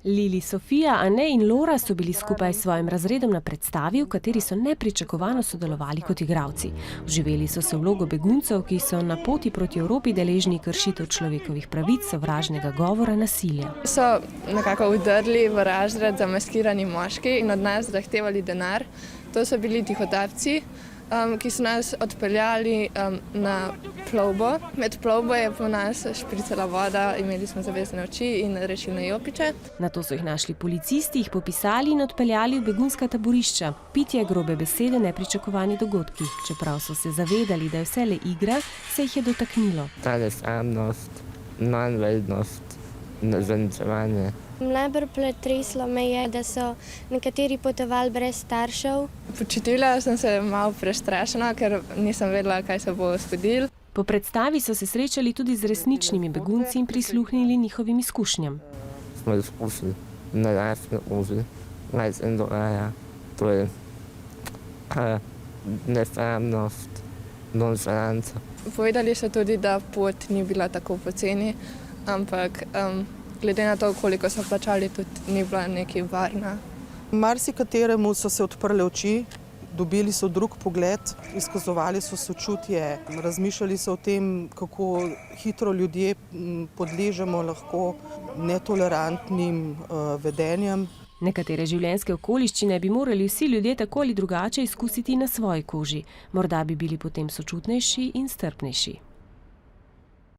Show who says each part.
Speaker 1: Lili, Sofija, Ane in Lora so bili skupaj s svojim razredom na predstavi, v kateri so nepričakovano sodelovali kot igralci. Vživeli so se v vlogo beguncev, ki so na poti proti Evropi deležni kršitev človekovih pravic, sovražnega govora, nasilja.
Speaker 2: So nekako vdrli v razred zamaskirani moški in od nas zahtevali denar. To so bili tihotapci, ki so nas odpeljali na plovbo. Med plovbo je po nas špricala voda, imeli smo zavezane oči in rešilne jopiče.
Speaker 1: Nato so jih našli policisti, jih popisali in odpeljali v begunska taborišča. Pitje, grobe besede, nepričakovani dogodki. Čeprav so se zavedali, da je vse le igra, se jih je dotaknilo.
Speaker 3: Ta nesramnost, manjvrednost, zaničevanje.
Speaker 4: Najbolj pretreslo me je, da so nekateri potovali brez staršev.
Speaker 2: Počutila sem se malo prestrašena, ker nisem vedela, kaj se bo zgodilo.
Speaker 1: Po predstavi so se srečali tudi z resničnimi begunci in prisluhnili njihovim izkušnjam.
Speaker 3: Smo izkusili na lastni koži, kaj se dogaja. To je nesramnost, nonšalanca.
Speaker 2: Povedali so tudi, da pot ni bila tako poceni, ampak glede na to, koliko so plačali, tudi ni bila nekaj varna.
Speaker 5: Marsikateremu so se odprle oči, dobili so drug pogled, izkazovali so sočutje, razmišljali so o tem, kako hitro ljudje podležemo lahko netolerantnim vedenjem.
Speaker 1: Nekatere življenjske okoliščine bi morali vsi ljudje tako ali drugače izkusiti na svoji koži. Morda bi bili potem sočutnejši in strpnejši.